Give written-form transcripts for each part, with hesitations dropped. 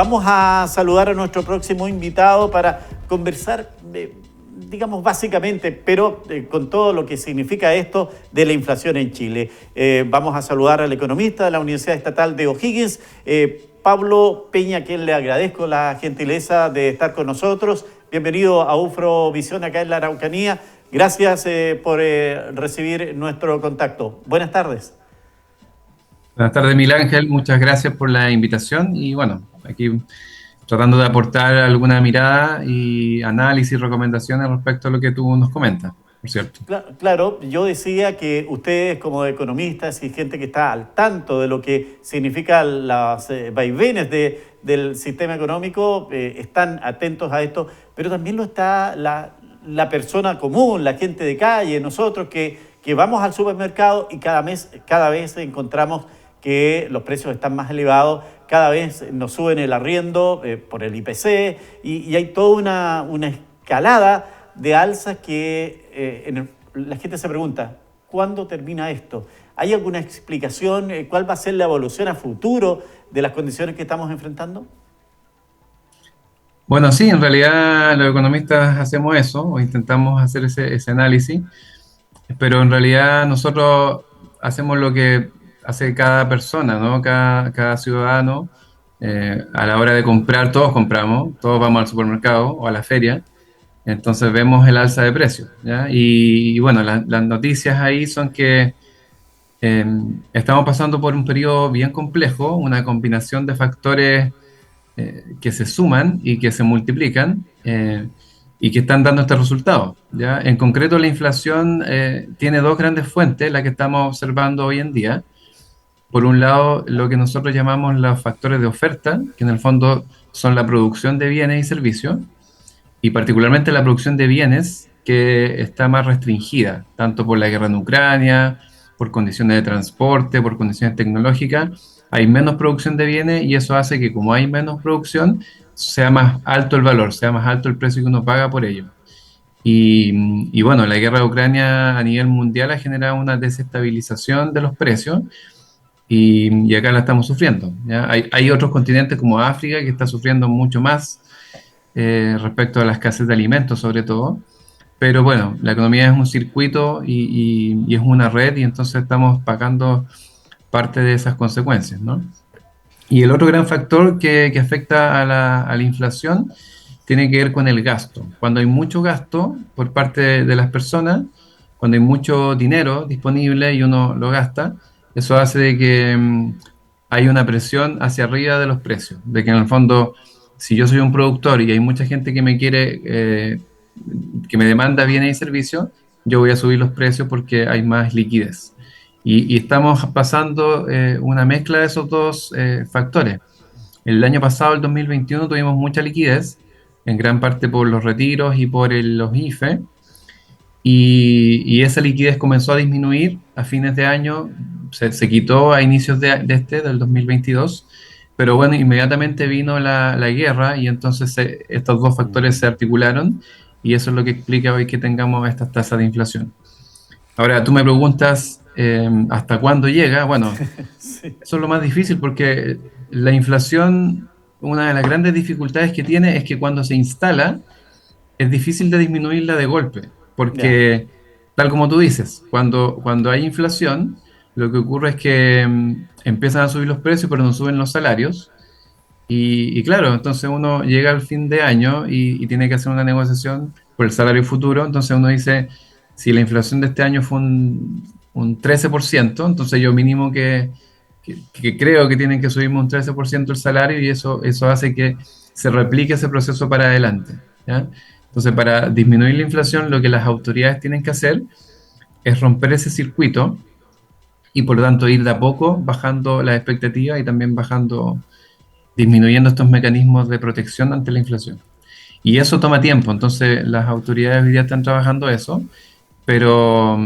Vamos a saludar a nuestro próximo invitado para conversar, digamos básicamente, pero con todo lo que significa esto de la inflación en Chile. Vamos a saludar al economista de la Universidad Estatal de O'Higgins, Pablo Peña, a quien le agradezco la gentileza de estar con nosotros. Bienvenido a UFRO Visión acá en la Araucanía. Gracias por recibir nuestro contacto. Buenas tardes. Buenas tardes, Miguel Ángel. Muchas gracias por la invitación y bueno, aquí tratando de aportar alguna mirada y análisis y recomendaciones respecto a lo que tú nos comentas, por cierto. Claro, yo decía que ustedes como economistas y gente que está al tanto de lo que significan los vaivenes del sistema económico, están atentos a esto, pero también lo está la persona común, la gente de calle, nosotros que vamos al supermercado y cada vez encontramos que los precios están más elevados, cada vez nos suben el arriendo por el IPC y hay toda una escalada de alzas que la gente se pregunta, ¿cuándo termina esto? ¿Hay alguna explicación? ¿Cuál va a ser la evolución a futuro de las condiciones que estamos enfrentando? Bueno, sí, en realidad los economistas hacemos eso o intentamos hacer ese análisis, pero en realidad nosotros hacemos lo que hace cada persona, ¿no? Cada ciudadano, a la hora de comprar, todos compramos, todos vamos al supermercado o a la feria. Entonces vemos el alza de precios, ¿ya? Y bueno, las noticias ahí son que eh, estamos pasando por un periodo bien complejo, una combinación de factores que se suman y que se multiplican y que están dando este resultado, ¿ya? En concreto, la inflación tiene dos grandes fuentes, la que estamos observando hoy en día. Por un lado, lo que nosotros llamamos los factores de oferta, que en el fondo son la producción de bienes y servicios y particularmente la producción de bienes que está más restringida, tanto por la guerra en Ucrania, por condiciones de transporte, por condiciones tecnológicas. Hay menos producción de bienes y eso hace que como hay menos producción, sea más alto el valor, sea más alto el precio que uno paga por ello. Y bueno, la guerra de Ucrania a nivel mundial ha generado una desestabilización de los precios y acá la estamos sufriendo, ¿ya? Hay otros continentes como África que está sufriendo mucho más respecto a la escasez de alimentos sobre todo. Pero bueno, la economía es un circuito y es una red y entonces estamos pagando parte de esas consecuencias, ¿no? Y el otro gran factor que afecta a la inflación tiene que ver con el gasto. Cuando hay mucho gasto por parte de las personas, cuando hay mucho dinero disponible y uno lo gasta, eso hace de que hay una presión hacia arriba de los precios, de que en el fondo, si yo soy un productor y hay mucha gente que me quiere, que me demanda bienes y servicios, yo voy a subir los precios porque hay más liquidez. Y estamos pasando una mezcla de esos dos factores. El año pasado, el 2021, tuvimos mucha liquidez, en gran parte por los retiros y por los IFE, y esa liquidez comenzó a disminuir a fines de año, se quitó a inicios del 2022, pero bueno, inmediatamente vino la guerra y entonces estos dos factores se articularon y eso es lo que explica hoy que tengamos estas tasas de inflación. Ahora, tú me preguntas hasta cuándo llega. Bueno, Sí. eso es lo más difícil porque la inflación, una de las grandes dificultades que tiene es que cuando se instala, es difícil de disminuirla de golpe, Ya. porque tal como tú dices, cuando hay inflación, lo que ocurre es que empiezan a subir los precios, pero no suben los salarios. Y claro, entonces uno llega al fin de año y tiene que hacer una negociación por el salario futuro. Entonces uno dice, si la inflación de este año fue un 13%, entonces yo mínimo que creo que tienen que subirme un 13% el salario y eso hace que se replique ese proceso para adelante, ¿ya? Entonces, para disminuir la inflación, lo que las autoridades tienen que hacer es romper ese circuito y por lo tanto ir de a poco bajando las expectativas y también disminuyendo estos mecanismos de protección ante la inflación. Y eso toma tiempo, entonces las autoridades hoy día están trabajando eso, pero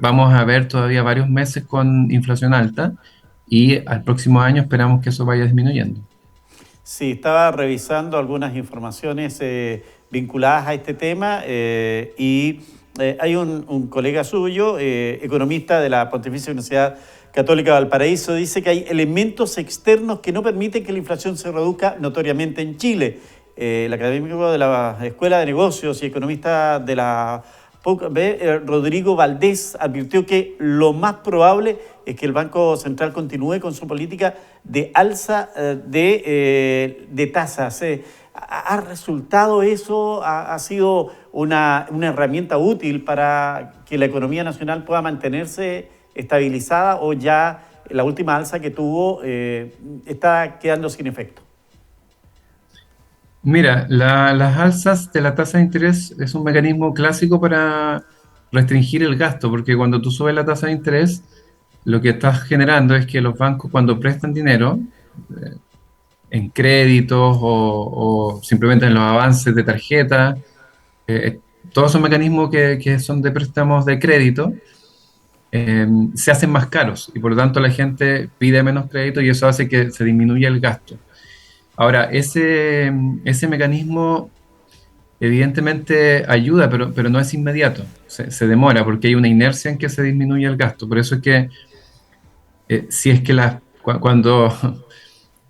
vamos a ver todavía varios meses con inflación alta y al próximo año esperamos que eso vaya disminuyendo. Sí, estaba revisando algunas informaciones vinculadas a este tema y hay un colega suyo, economista de la Pontificia Universidad Católica Valparaíso dice que hay elementos externos que no permiten que la inflación se reduzca notoriamente en Chile. El académico de la Escuela de Negocios y economista de la PUC, Rodrigo Valdés, advirtió que lo más probable es que el Banco Central continúe con su política de alza de tasas. ¿Ha resultado eso? ¿Ha sido una herramienta útil para que la economía nacional pueda mantenerse estabilizada, o ya la última alza que tuvo está quedando sin efecto? Mira, las alzas de la tasa de interés es un mecanismo clásico para restringir el gasto, porque cuando tú subes la tasa de interés, lo que estás generando es que los bancos, cuando prestan dinero eh, en créditos o simplemente en los avances de tarjeta, eh, todos esos mecanismos que son de préstamos de crédito, se hacen más caros y por lo tanto la gente pide menos crédito y eso hace que se disminuya el gasto. Ahora, ese mecanismo evidentemente ayuda, pero no es inmediato, se demora porque hay una inercia en que se disminuye el gasto. Por eso es que si es que cuando,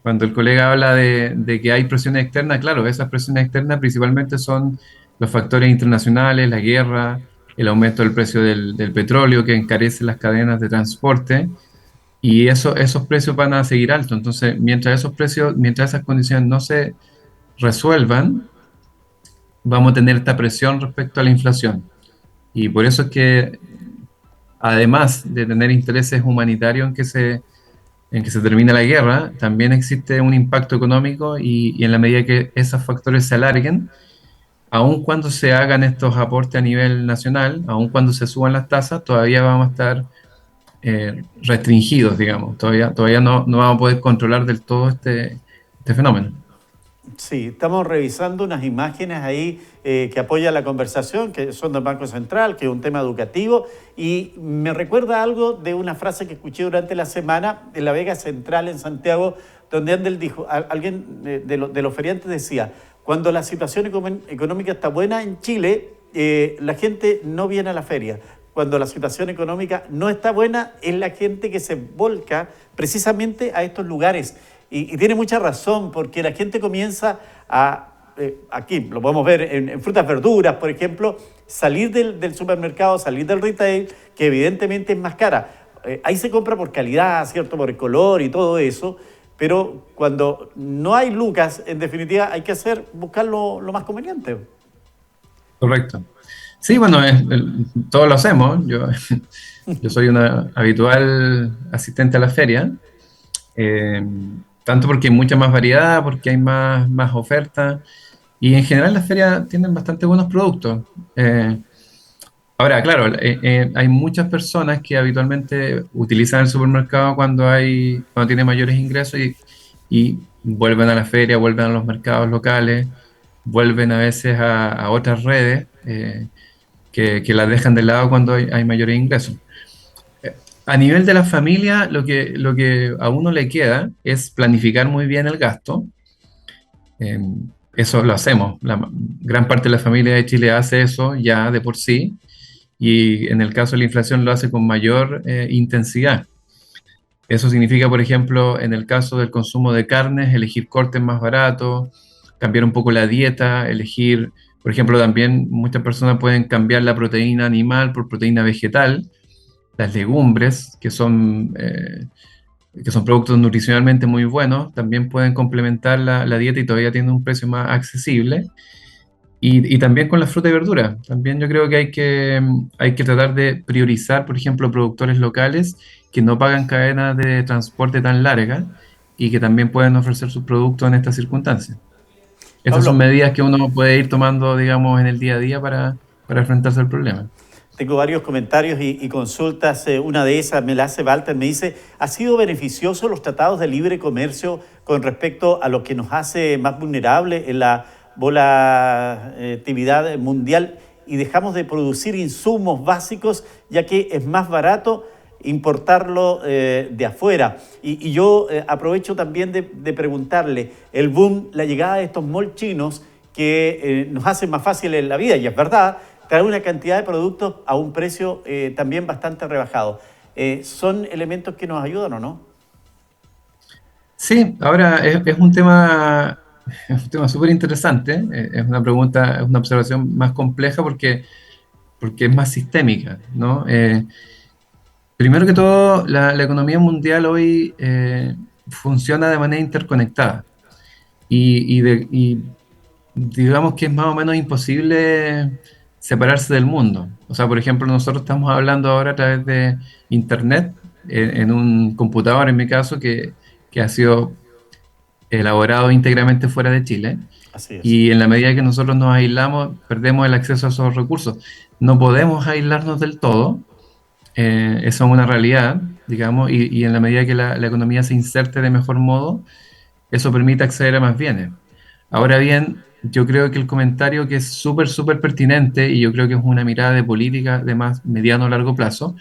cuando el colega habla de que hay presiones externas, claro, esas presiones externas principalmente son los factores internacionales, la guerra, el aumento del precio del petróleo que encarece las cadenas de transporte. Y esos precios van a seguir altos. Entonces, mientras esas condiciones no se resuelvan, vamos a tener esta presión respecto a la inflación. Y por eso es que, además de tener intereses humanitarios en que se termine la guerra, también existe un impacto económico y en la medida que esos factores se alarguen, aun cuando se hagan estos aportes a nivel nacional, aun cuando se suban las tasas, todavía vamos a estar restringidos, digamos. Todavía no vamos a poder controlar del todo este fenómeno. Sí, estamos revisando unas imágenes ahí que apoyan la conversación, que son del Banco Central, que es un tema educativo, y me recuerda algo de una frase que escuché durante la semana en la Vega Central, en Santiago, donde Andel dijo, alguien de los feriantes decía, cuando la situación económica está buena en Chile, la gente no viene a la feria. Cuando la situación económica no está buena, es la gente que se volca precisamente a estos lugares. Y tiene mucha razón, porque la gente comienza aquí lo podemos ver en frutas, verduras, por ejemplo, salir del supermercado, salir del retail, que evidentemente es más cara. Ahí se compra por calidad, ¿cierto? Por el color y todo eso, pero cuando no hay lucas, en definitiva, hay que buscar lo más conveniente. Correcto. Sí, bueno, todos lo hacemos. Yo soy una habitual asistente a la feria, eh, tanto porque hay mucha más variedad, porque hay más oferta, y en general las ferias tienen bastante buenos productos. Eh, Ahora, claro, hay muchas personas que habitualmente utilizan el supermercado cuando tienen mayores ingresos y vuelven a la feria, vuelven a los mercados locales, vuelven a veces a otras redes. Que las dejan de lado cuando hay mayores ingresos. A nivel de la familia, lo que a uno le queda es planificar muy bien el gasto. Eh, Eso lo hacemos. La gran parte de la familia de Chile hace eso ya de por sí, y en el caso de la inflación lo hace con mayor intensidad. Eso significa, por ejemplo, en el caso del consumo de carnes, elegir cortes más baratos, cambiar un poco la dieta, elegir, por ejemplo, también muchas personas pueden cambiar la proteína animal por proteína vegetal, las legumbres, que son productos nutricionalmente muy buenos, también pueden complementar la dieta y todavía tienen un precio más accesible. Y también con la fruta y verdura. También yo creo que hay que tratar de priorizar, por ejemplo, productores locales que no pagan cadenas de transporte tan largas y que también pueden ofrecer sus productos en estas circunstancias. Estas son Pablo, medidas que uno puede ir tomando, digamos, en el día a día para enfrentarse al problema. tengo varios comentarios y consultas. Una de esas me la hace Walter, me dice, ¿ha sido beneficioso los tratados de libre comercio con respecto a lo que nos hace más vulnerables en la volatilidad mundial y dejamos de producir insumos básicos, ya que es más barato importarlo de afuera? Y yo aprovecho también de preguntarle, el boom, la llegada de estos malls chinos que nos hacen más fácil en la vida, y es verdad, trae una cantidad de productos a un precio también bastante rebajado. ¿son elementos que nos ayudan o no? Sí, ahora es un tema súper interesante, es una pregunta, es una observación más compleja porque es más sistémica, ¿no? Primero que todo, la economía mundial hoy funciona de manera interconectada y digamos que es más o menos imposible separarse del mundo. O sea, por ejemplo, nosotros estamos hablando ahora a través de Internet, en un computador en mi caso, que ha sido elaborado íntegramente fuera de Chile. Así es. Y en la medida que nosotros nos aislamos, perdemos el acceso a esos recursos. No podemos aislarnos del todo, eso es una realidad, digamos, y en la medida que la economía se inserte de mejor modo, eso permite acceder a más bienes. Ahora bien, yo creo que el comentario que es súper, súper pertinente, y yo creo que es una mirada de política de más mediano o largo plazo,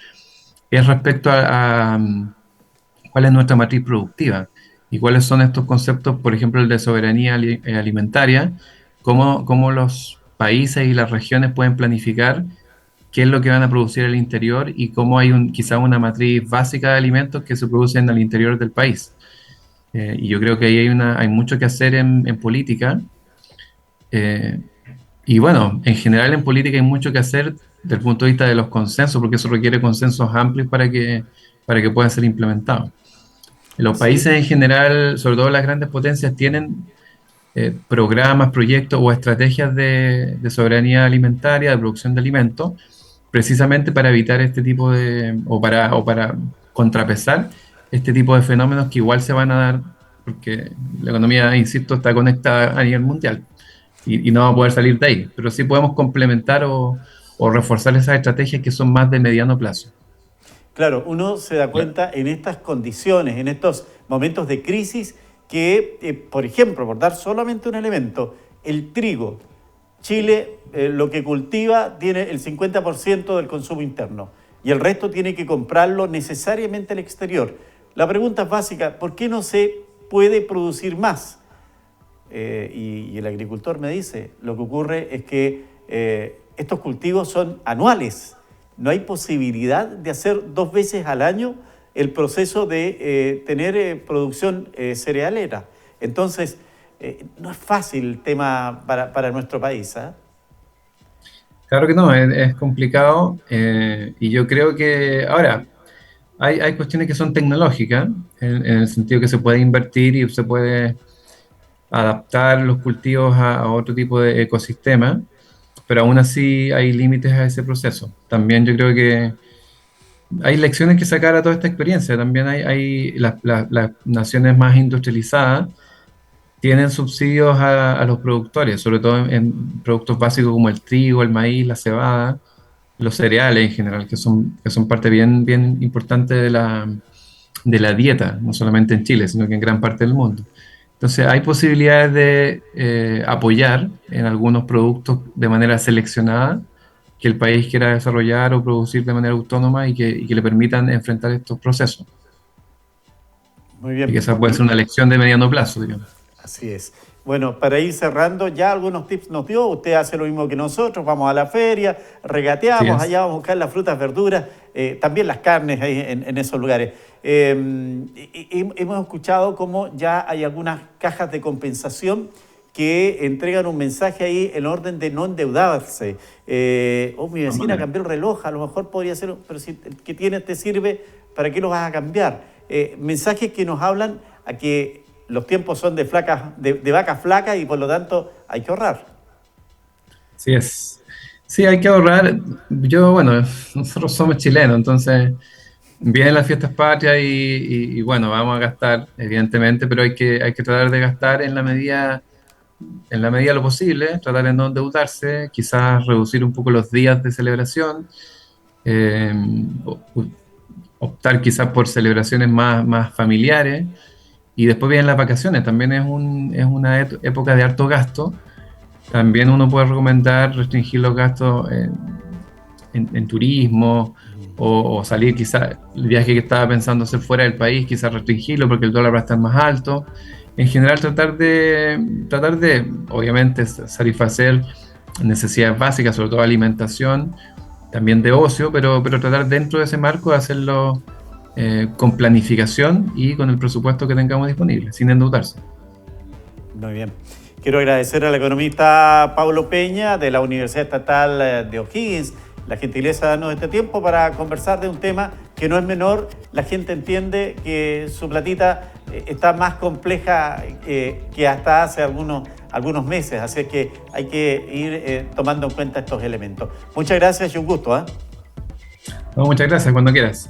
es respecto a cuál es nuestra matriz productiva y cuáles son estos conceptos, por ejemplo, el de soberanía alimentaria, cómo los países y las regiones pueden planificar qué es lo que van a producir al interior y cómo hay quizá una matriz básica de alimentos que se producen al interior del país. Y yo creo que ahí hay mucho que hacer en política. eh, y bueno, en general en política hay mucho que hacer desde el punto de vista de los consensos, porque eso requiere consensos amplios para que puedan ser implementados. Los Sí, países en general, sobre todo las grandes potencias, tienen programas, proyectos o estrategias de soberanía alimentaria, de producción de alimentos, precisamente para evitar este tipo o para contrapesar este tipo de fenómenos que igual se van a dar, porque la economía, insisto, está conectada a nivel mundial y no va a poder salir de ahí, pero sí podemos complementar o reforzar esas estrategias que son más de mediano plazo. claro, uno se da Claro. cuenta en estas condiciones, en estos momentos de crisis, que, por ejemplo, por dar solamente un elemento, el trigo. Chile lo que cultiva tiene el 50% del consumo interno y el resto tiene que comprarlo necesariamente al exterior. La pregunta es básica, ¿por qué no se puede producir más? Y el agricultor me dice, lo que ocurre es que estos cultivos son anuales. No hay posibilidad de hacer 2 veces al año el proceso de tener producción cerealera. Entonces, no es fácil el tema para nuestro país, ¿eh? Claro que no, es complicado y yo creo que ahora hay cuestiones que son tecnológicas, en el sentido que se puede invertir y se puede adaptar los cultivos a otro tipo de ecosistema, pero aún así hay límites a ese proceso. También yo creo que hay lecciones que sacar a toda esta experiencia. También hay las naciones más industrializadas tienen subsidios a los productores, sobre todo en productos básicos como el trigo, el maíz, la cebada, los cereales en general, que son parte bien, bien importante de la dieta, no solamente en Chile, sino que en gran parte del mundo. Entonces, hay posibilidades de apoyar en algunos productos de manera seleccionada que el país quiera desarrollar o producir de manera autónoma y que le permitan enfrentar estos procesos. Muy Y que bien. esa puede ser una lección de mediano plazo, digamos. Así es. Bueno, para ir cerrando, ya algunos tips nos dio. Usted hace lo mismo que nosotros. Vamos a la feria, Así regateamos, es. allá vamos a buscar las frutas, verduras, también las carnes ahí en esos lugares. Hemos escuchado cómo ya hay algunas cajas de compensación que entregan un mensaje ahí en orden de no endeudarse. Mi vecina cambió el reloj, a lo mejor podría ser, pero si el que tienes te sirve, ¿para qué lo vas a cambiar? Mensajes que nos hablan a que los tiempos son de vacas flacas y por lo tanto hay que ahorrar. Así es. Sí, hay que ahorrar. Yo, bueno, nosotros somos chilenos, entonces vienen las fiestas patrias y, bueno, vamos a gastar, evidentemente, pero hay que tratar de gastar en la medida de lo posible, tratar de no endeudarse, quizás reducir un poco los días de celebración, eh, o- optar quizás por celebraciones más familiares. Y después vienen las vacaciones, también es una época de harto gasto. También uno puede recomendar restringir los gastos en turismo o salir quizás, el viaje que estaba pensando hacer fuera del país, quizás restringirlo porque el dólar va a estar más alto. En general tratar de obviamente satisfacer necesidades básicas, sobre todo alimentación, también de ocio, pero tratar dentro de ese marco de hacerlo con planificación y con el presupuesto que tengamos disponible, sin endeudarse. Muy bien. Quiero agradecer al economista Pablo Peña de la Universidad Estatal de O'Higgins la gentileza de darnos este tiempo para conversar de un tema que no es menor. La gente entiende que su platita está más compleja que hasta hace algunos meses, así que hay que ir tomando en cuenta estos elementos. Muchas gracias y un gusto. No, muchas gracias, cuando quieras.